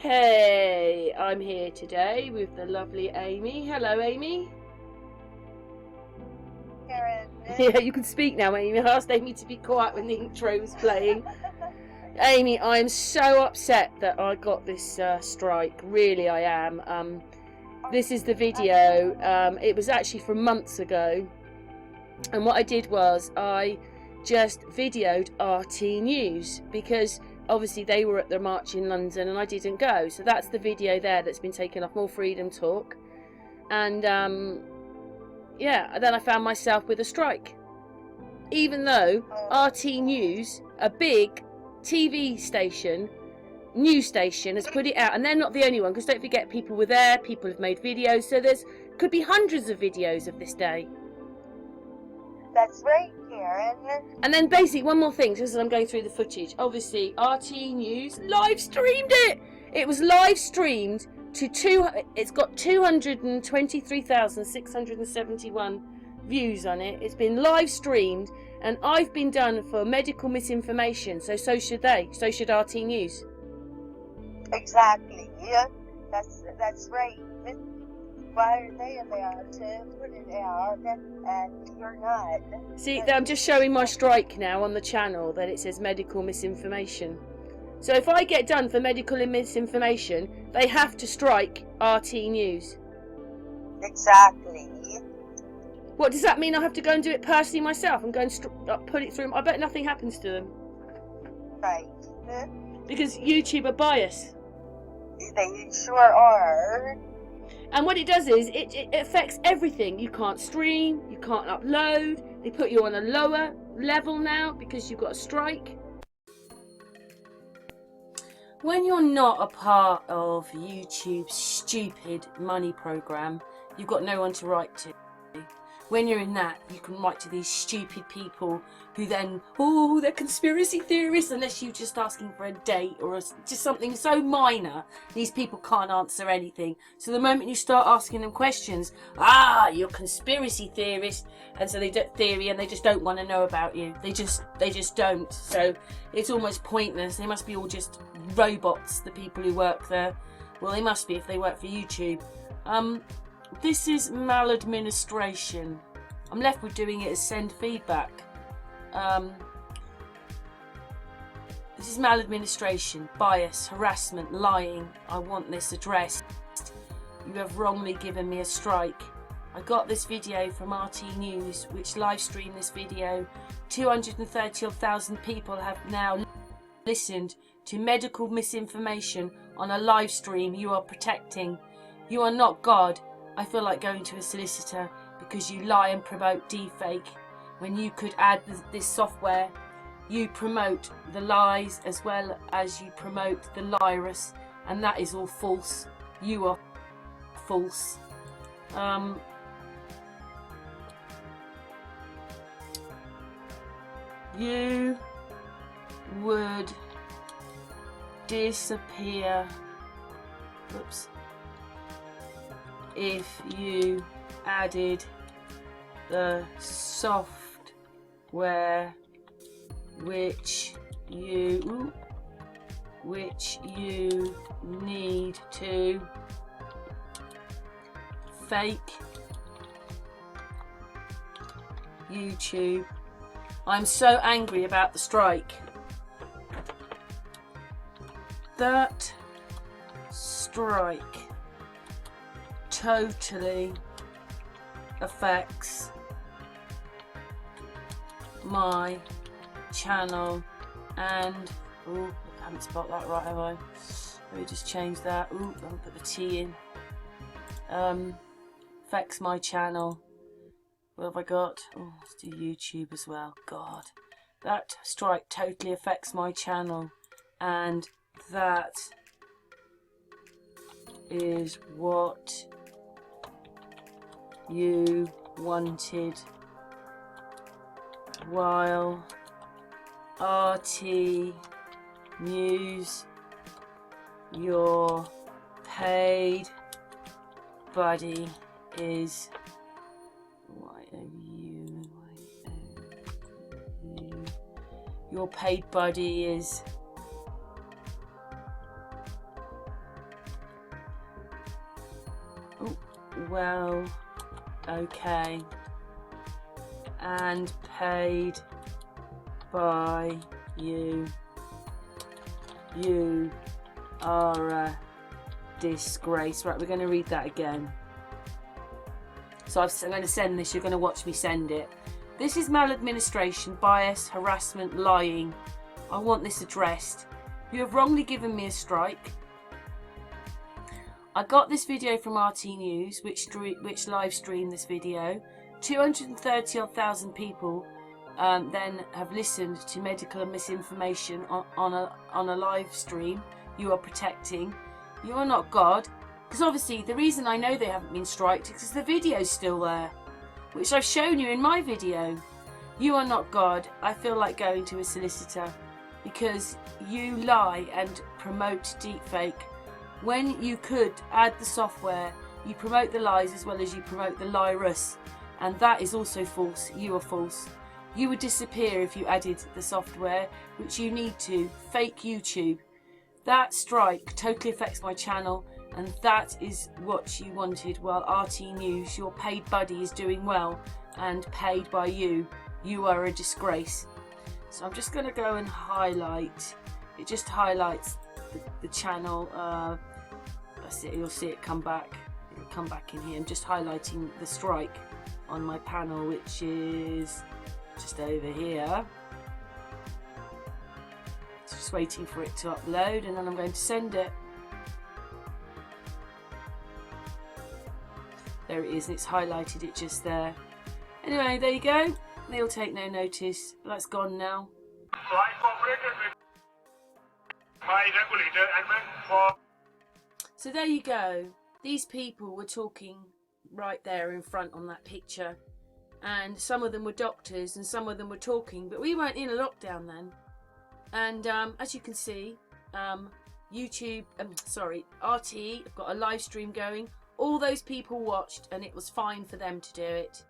Hey, I'm here today with the lovely Amy. Hello, Amy. Karen. Yeah, you can speak now, Amy. I asked Amy to be quiet when the intro was playing. Amy, I am so upset that I got this strike. Really, I am. This is the video. It was actually from months ago. And what I did was I just videoed RT News because obviously they were at the march in London and I didn't go. So that's the video there that's been taken off, More Freedom Talk. And yeah, then I found myself with a strike. Even though RT News, a big TV station, news station, has put it out, and they're not the only one, because don't forget, people were there, people have made videos, so there's could be hundreds of videos of this day. That's right, Karen. And then basically, one more thing, just as I'm going through the footage, obviously RT News live streamed it. It was live streamed to it's got 223,671 views on it. It's been live streamed, and I've been done for medical misinformation, so should they, so should RT News. Exactly. Yeah, that's right. Why are they allowed to put it out and you're not? See, I'm just showing my strike now on the channel that it says medical misinformation. So if I get done for medical misinformation, they have to strike RT News. Exactly. What does that mean? I have to go and do it personally myself and go and put it through? I bet nothing happens to them. Right. Because YouTube are biased. They sure are. And what it does is it affects everything. You can't stream, you can't upload. They put you on a lower level now because you've got a strike. When you're not a part of YouTube's stupid money program, you've got no one to write to. When you're in that, you can write to these stupid people who then, oh, they're conspiracy theorists, unless you're just asking for a date or just something so minor. These people can't answer anything. So the moment you start asking them questions, you're conspiracy theorist, and so they do theory, and they just don't want to know about you. They just don't. So it's almost pointless. They must be all just robots, the people who work there. Well, they must be if they work for YouTube. This is maladministration. I'm left with doing it as send feedback. This is maladministration, bias, harassment, lying. I want this addressed. You have wrongly given me a strike. I got this video from RT News, which live streamed this video. 230,000 people have now listened to medical misinformation on a live stream you are protecting. You are not God. I feel like going to a solicitor because you lie and promote deepfake. When you could add this software, you promote the lies as well as you promote the liars, and that is all false. You are false. You would disappear. Whoops. If you added the software which you need to fake YouTube. I'm so angry about the strike. That strike totally affects my channel, and I haven't spot that right, have I? Let me just change that. I haven't put the T in. Affects my channel. What have I got? Let's do YouTube as well. God, that strike totally affects my channel, and that is what you wanted, while RT News, your paid buddy, is your paid buddy is Oh, well, okay. And paid by you. You are a disgrace. Right, we're going to read that again. So I'm going to send this. You're going to watch me send it. This is maladministration, bias, harassment, lying. I want this addressed. You have wrongly given me a strike. I got this video from RT News, which live streamed this video. 230,000 people then have listened to medical and misinformation on a live stream. You are protecting. You are not God. Because obviously the reason I know they haven't been striked is because the video's still there, which I've shown you in my video. You are not God. I feel like going to a solicitor because you lie and promote deepfake. When you could add the software, you promote the lies as well as you promote the liarous. And that is also false. You are false. You would disappear if you added the software, which you need to. Fake YouTube. That strike totally affects my channel, and that is what you wanted. While RT News, your paid buddy, is doing well and paid by you. You are a disgrace. So I'm just going to go and highlight. It just highlights the channel. You'll see it come back. It'll come back in here. I'm just highlighting the strike on my panel, which is just over here. Just waiting for it to upload, and then I'm going to send it. There it is, and it's highlighted it just there. Anyway, there you go. They'll take no notice. That's gone now. So I cooperated with my regulator and went for... So there you go. These people were talking right there in front on that picture, and some of them were doctors and some of them were talking, but we weren't in a lockdown then. And as you can see, RT have got a live stream going. All those people watched, and it was fine for them to do it.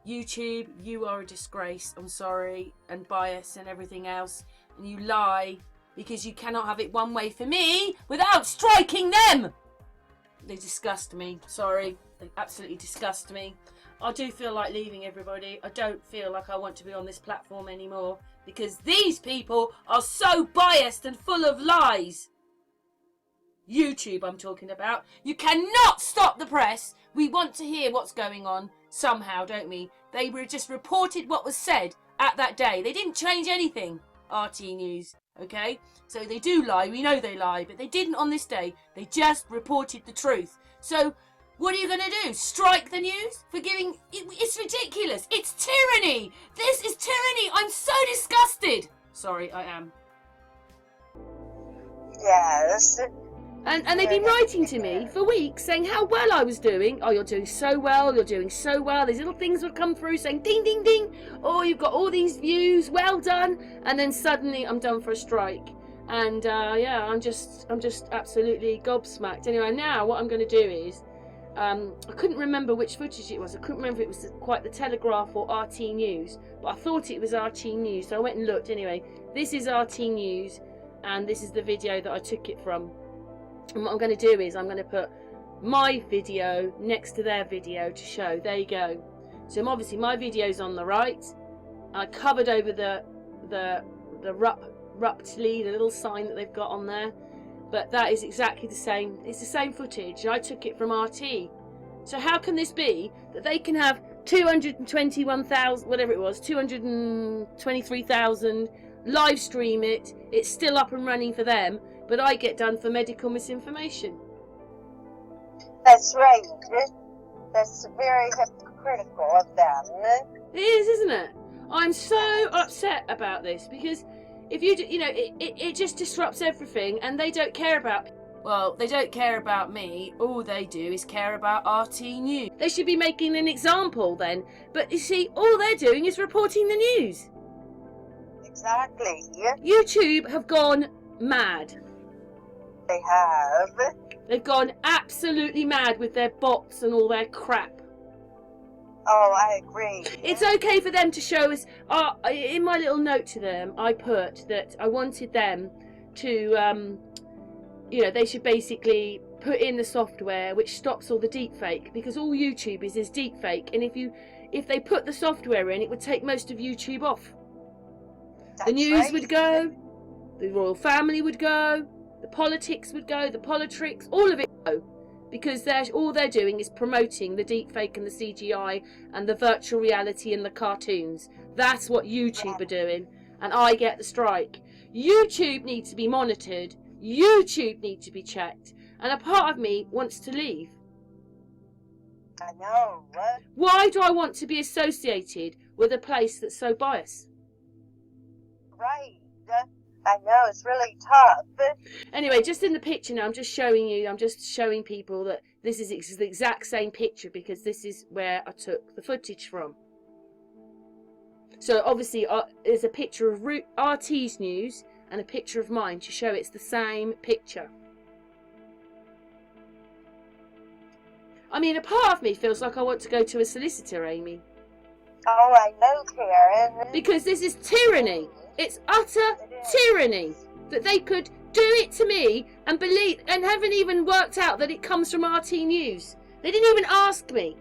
YouTube, you are a disgrace. I'm sorry, and bias and everything else, and you lie because you cannot have it one way for me without striking them. They disgust me. Sorry, they absolutely disgust me. I do feel like leaving, everybody. I don't feel like I want to be on this platform anymore because these people are so biased and full of lies. YouTube, I'm talking about. You cannot stop the press. We want to hear what's going on somehow, don't we? They were just reported what was said at that day. They didn't change anything, RT News, okay? So they do lie. We know they lie, but they didn't on this day. They just reported the truth. So what are you going to do? Strike the news for giving... It's ridiculous. It's tyranny. This is tyranny. I'm so disgusted. Sorry, I am. Yes. And they've been writing to me for weeks saying how well I was doing. Oh, you're doing so well. You're doing so well. These little things would come through saying ding, ding, ding. Oh, you've got all these views. Well done. And then suddenly I'm done for a strike. And yeah, I'm just absolutely gobsmacked. Anyway, now what I'm going to do is, I couldn't remember which footage it was. I couldn't remember if it was quite the Telegraph or RT News, but I thought it was RT News, so I went and looked. Anyway, this is RT News, and this is the video that I took it from. And what I'm going to do is I'm going to put my video next to their video to show. There you go. So obviously my video's on the right. I covered over the ruptly, the little sign that they've got on there. But that is exactly the same. It's the same footage. I took it from RT. So how can this be that they can have 221,000, whatever it was, 223,000, live stream it, it's still up and running for them, but I get done for medical misinformation? That's right. That's very hypocritical of them. It is, isn't it? I'm so upset about this because if it just disrupts everything, and they don't care about... Well, they don't care about me. All they do is care about RT News. They should be making an example then. But you see, all they're doing is reporting the news. Exactly. YouTube have gone mad. They have. They've gone absolutely mad with their bots and all their crap. Oh, I agree. It's okay for them to show us... in my little note to them, I put that I wanted them to... they should basically put in the software which stops all the deepfake, because all YouTube is deepfake, and if they put the software in, it would take most of YouTube off. The news would go, the royal family would go, the politics would go, the politricks, all of it would go, because all they're doing is promoting the deepfake and the CGI and the virtual reality and the cartoons. That's what YouTube are doing, and I get the strike. YouTube needs to be monitored. YouTube needs to be checked, and a part of me wants to leave. I know. What? Why do I want to be associated with a place that's so biased? Right. I know, it's really tough. Anyway, just in the picture now, I'm just showing people that this is the exact same picture, because this is where I took the footage from. So obviously there's a picture of RT's news and a picture of mine to show it's the same picture. I mean, a part of me feels like I want to go to a solicitor, Amy. Oh, I know, Karen. Because this is tyranny. It's utter tyranny that they could do it to me and believe, and haven't even worked out that it comes from RT News. They didn't even ask me.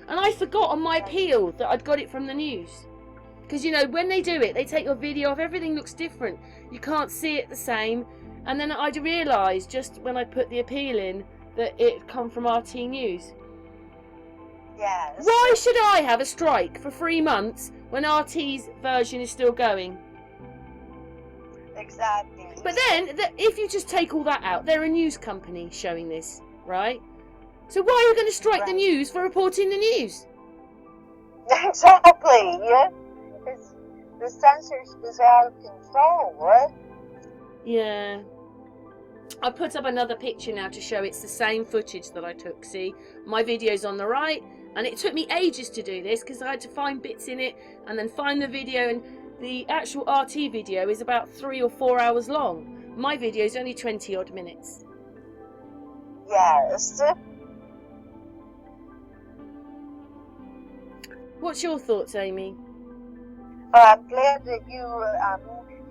And I forgot on my appeal that I'd got it from the news. Because, you know, when they do it, they take your video off, everything looks different. You can't see it the same. And then I realised just when I put the appeal in that it had come from RT News. Yes. Why should I have a strike for 3 months when RT's version is still going? Exactly. But then, if you just take all that out, they're a news company showing this, right? So why are you going to strike the news for reporting the news? Exactly, yeah. The censorship is out of control, what? Yeah. I put up another picture now to show it's the same footage that I took. See, my video's on the right, and it took me ages to do this because I had to find bits in it and then find the video, and the actual RT video is about 3 or 4 hours long. My video is only 20 odd minutes. Yes. What's your thoughts, Amy? I'm glad that you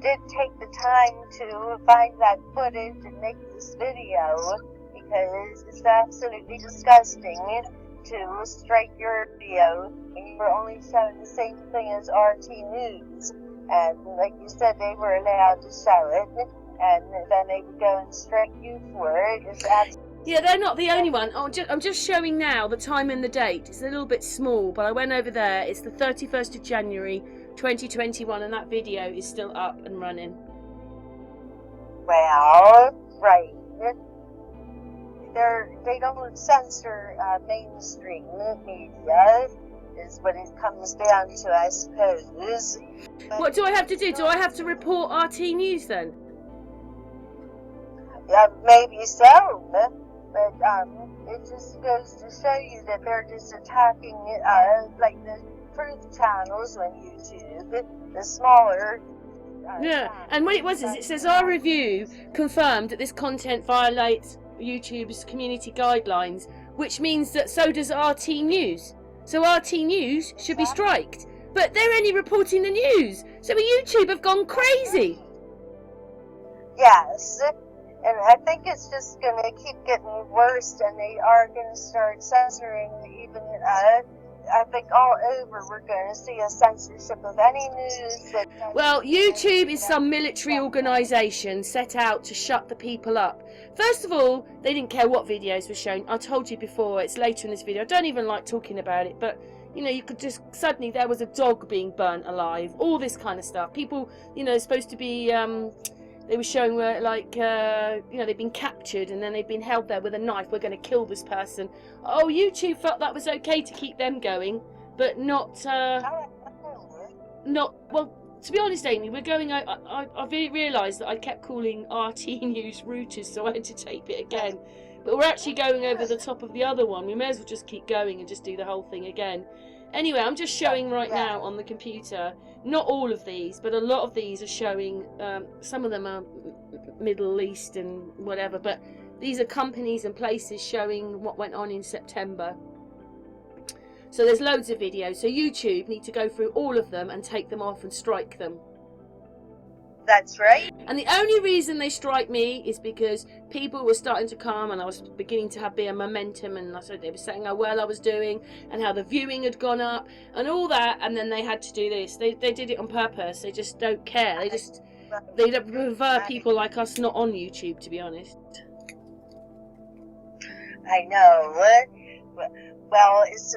did take the time to find that footage and make this video, because it's absolutely disgusting to strike your video and you were only showing the same thing as RT News. And like you said, they were allowed to show it, and then they would go and strike you for it. It's absolutely... Yeah, they're not the only one. I'm just showing now the time and the date. It's a little bit small, but I went over there. It's the 31st of January 2021, and that video is still up and running. Well, right. They don't censor mainstream media, is what it comes down to, I suppose. But what do I have to do? Do I have to report RT News then? Maybe so, but it just goes to show you that they're just attacking like the truth channels on YouTube, the smaller. Yeah, and what it was is it says our review confirmed that this content violates YouTube's community guidelines, which means that so does RT News. So RT News should be striked, but they're only reporting the news. So YouTube have gone crazy. Yes, and I think it's just going to keep getting worse, and they are going to start censoring even, I think all over we're going to see a censorship of any news. Well, YouTube is some military organisation set out to shut the people up. First of all, they didn't care what videos were shown. I told you before, it's later in this video. I don't even like talking about it, but you know, you could just suddenly there was a dog being burnt alive, all this kind of stuff. People, you know, supposed to be, they were showing where, like, you know, they've been captured and then they've been held there with a knife. We're going to kill this person. Oh, YouTube felt that was okay to keep them going, but not, well, to be honest, Amy, we're going, I've realised that I kept calling RT News routers, so I had to tape it again. But we're actually going over the top of the other one. We may as well just keep going and just do the whole thing again. Anyway, I'm just showing right now on the computer, not all of these, but a lot of these are showing, some of them are Middle East and whatever, but these are companies and places showing what went on in September. So there's loads of videos, so YouTube need to go through all of them and take them off and strike them. That's right. And the only reason they strike me is because people were starting to come and I was beginning to have a momentum, and they were saying how well I was doing and how the viewing had gone up and all that, and then they had to do this. They did it on purpose. They just don't care. They prefer people like us not on YouTube, to be honest. I know. Well, it's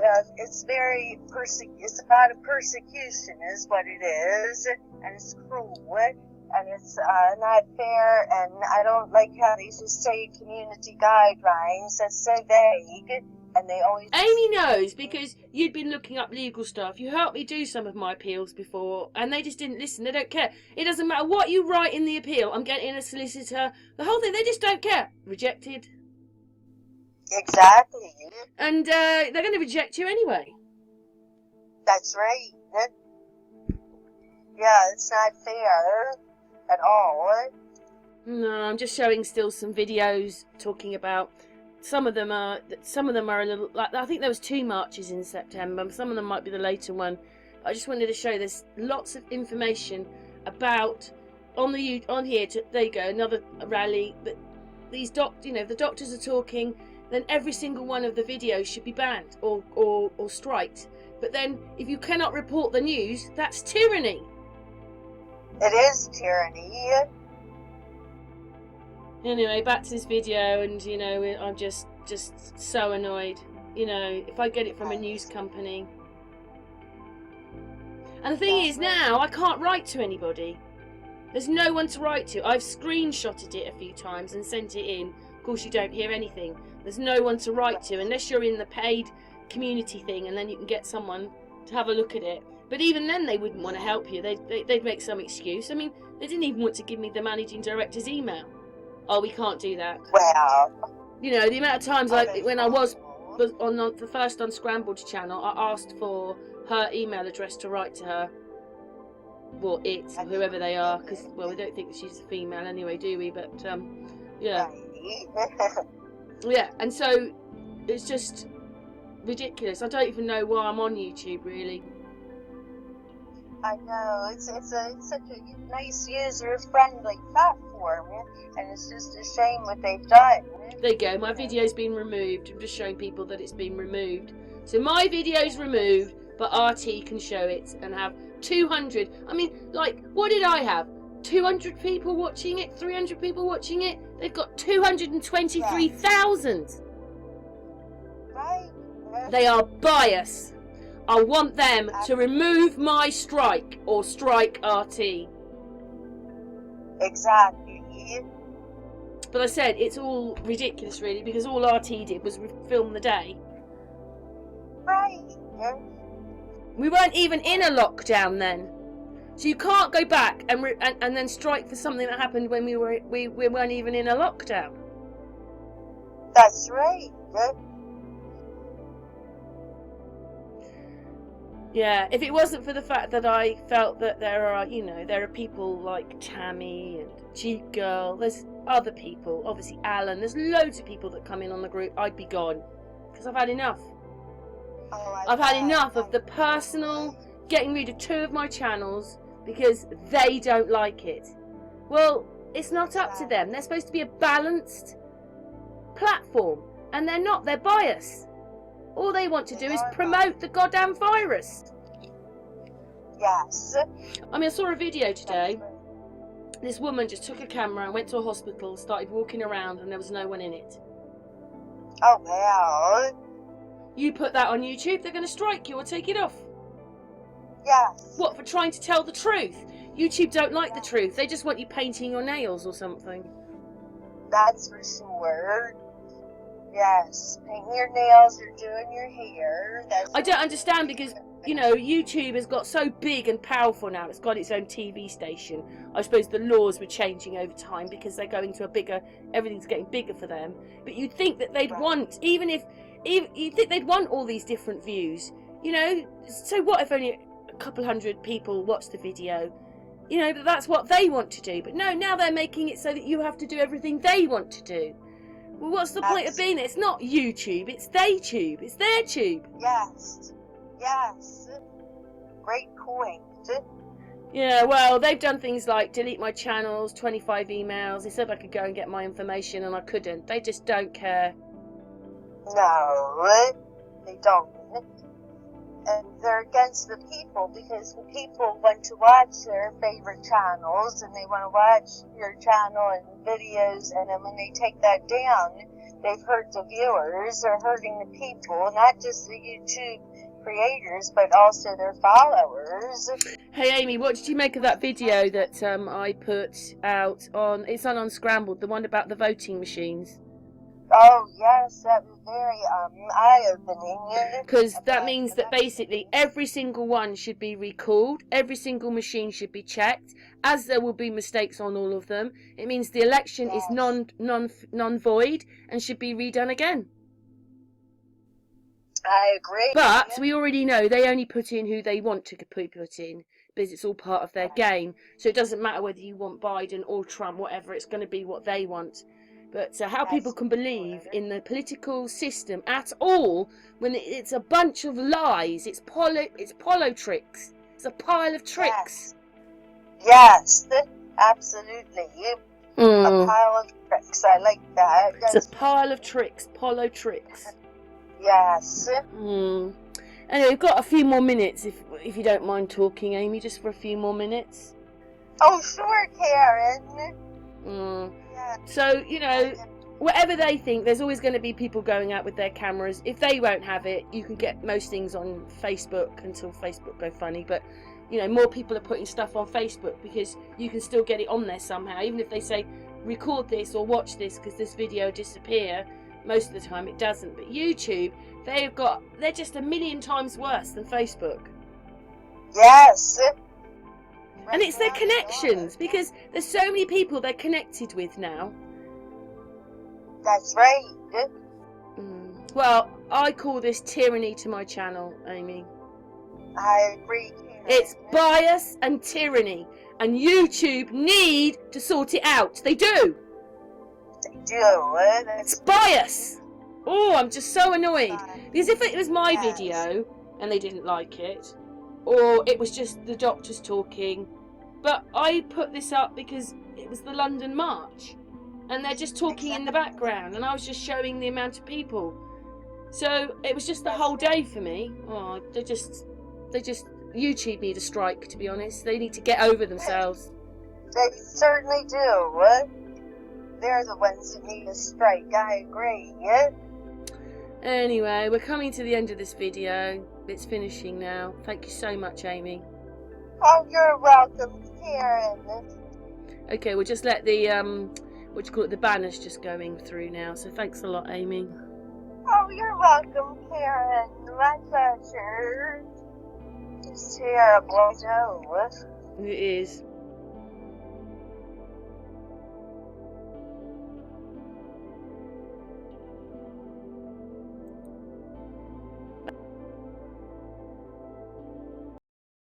very it's about a persecution, is what it is, and it's cruel, and it's not fair. And I don't like how they just say community guidelines. That's so vague, and they always. Amy knows because you'd been looking up legal stuff. You helped me do some of my appeals before, and they just didn't listen. They don't care. It doesn't matter what you write in the appeal. I'm getting a solicitor. The whole thing. They just don't care. Rejected. Exactly. And they're going to reject you anyway. That's right. Yeah, it's not fair at all. No, I'm just showing still some videos talking about. Some of them are a little. Like, I think there was 2 marches in September. Some of them might be the later one. I just wanted to show there's lots of information about on here. There you go, another rally. But these the doctors are talking. Then every single one of the videos should be banned or striked. But then if you cannot report the news, that's tyranny. It is tyranny. Anyway, back to this video, and I'm just so annoyed. If I get it from a news company. And the thing is, now I can't write to anybody. There's no one to write to. I've screenshotted it a few times and sent it in. Of course, you don't hear anything. There's no one to write to unless you're in the paid community thing, and then you can get someone to have a look at it. But even then, they wouldn't want to help you. They'd make some excuse. I mean, they didn't even want to give me the managing director's email. Oh, we can't do that. Well, the amount of times when I was on the first Unscrambled channel, I asked for her email address to write to her. Well, whoever they are, because we don't think she's a female anyway, do we? But yeah. Yeah, and so it's just ridiculous. I don't even know why I'm on YouTube, really. I know, it's such a nice user-friendly platform, and it's just a shame what they've done. There you go, my video's been removed. I'm just showing people that it's been removed. So my video's removed, but RT can show it and have 200. I mean, what did I have? 200 people watching it? 300 people watching it? They've got 223,000. Right. They are biased. I want them to remove my strike or strike RT. Exactly. But I said it's all ridiculous, really, because all RT did was film the day. Right. We weren't even in a lockdown then, so you can't go back and then strike for something that happened when we weren't even in a lockdown. That's right. Yeah, if it wasn't for the fact that I felt that there are people like Tammy and Cheap Girl, there's other people, obviously Alan, there's loads of people that come in on the group, I'd be gone. Because I've had enough. I've had enough of the personal getting rid of 2 of my channels because they don't like it. Well, it's not up to them. They're supposed to be a balanced platform, and they're not. They're biased. All they want to do is promote the goddamn virus. Yes. I mean, I saw a video today. This woman just took a camera and went to a hospital, started walking around, and there was no one in it. Oh, well. You put that on YouTube, they're going to strike you or take it off. Yes. What, for trying to tell the truth? YouTube don't like the truth. They just want you painting your nails or something. That's for sure. Yes, painting your nails or doing your hair. I don't understand because, YouTube has got so big and powerful now. It's got its own TV station. I suppose the laws were changing over time because they're going to everything's getting bigger for them. But you'd think that they'd want, you'd think they'd want all these different views. So what if only a couple hundred people watch the video? But that's what they want to do. But no, now they're making it so that you have to do everything they want to do. Well, what's the point of being there? It's not YouTube, it's they-tube, it's their tube. Yes, great point. Yeah, well, they've done things like delete my channels, 25 emails. They said I could go and get my information, and I couldn't. They just don't care. No, they don't. And they're against the people, because the people want to watch their favorite channels, and they want to watch your channel and videos, and then when they take that down, they've hurt the viewers. They're hurting the people, not just the YouTube creators, but also their followers. Hey Amy, what did you make of that video that I put out on, it's on Unscrambled, the one about the voting machines? Oh yes, that was very eye-opening. Because that means that basically every single one should be recalled, every single machine should be checked, as there will be mistakes on all of them. It means the election is non-void and should be redone again. I agree. But we already know they only put in who they want to put in, because it's all part of their game. So it doesn't matter whether you want Biden or Trump, whatever, it's going to be what they want. But how people can believe in the political system at all when it's a bunch of lies, it's polo tricks. It's a pile of tricks. Yes, absolutely. A pile of tricks. I like that. It's a pile of tricks, polo tricks. Yes. Anyway, we've got a few more minutes, if you don't mind talking, Amy, just for a few more minutes. Oh, sure, Karen. Yeah. So, you know, whatever they think, there's always going to be people going out with their cameras. If they won't have it, you can get most things on Facebook until Facebook go funny. But, you know, more people are putting stuff on Facebook because you can still get it on there somehow. Even if they say, record this or watch this because this video disappear, most of the time it doesn't. But YouTube, they're just a million times worse than Facebook. Yes. And it's their connections, because there's so many people they're connected with now. That's right. Well, I call this tyranny to my channel, Amy. I agree, Karen. It's bias and tyranny, and YouTube need to sort it out. They do. They do. It's bias. Oh, I'm just so annoyed. Because if it was my video and they didn't like it, or it was just the doctors talking, but I put this up because it was the London March, and they're just talking in the background, and I was just showing the amount of people. So it was just the whole day for me. Oh, they just YouTube need a strike, to be honest. They need to get over themselves. They certainly do. They're the ones that need a strike. I agree. Anyway, we're coming to the end of this video. It's finishing now. Thank you so much, Amy. Oh, you're welcome, Karen. Okay, we'll just let the what do you call it, the banners just going through now. So thanks a lot, Amy. Oh, you're welcome, Karen. My pleasure. It's terrible, I know. It is.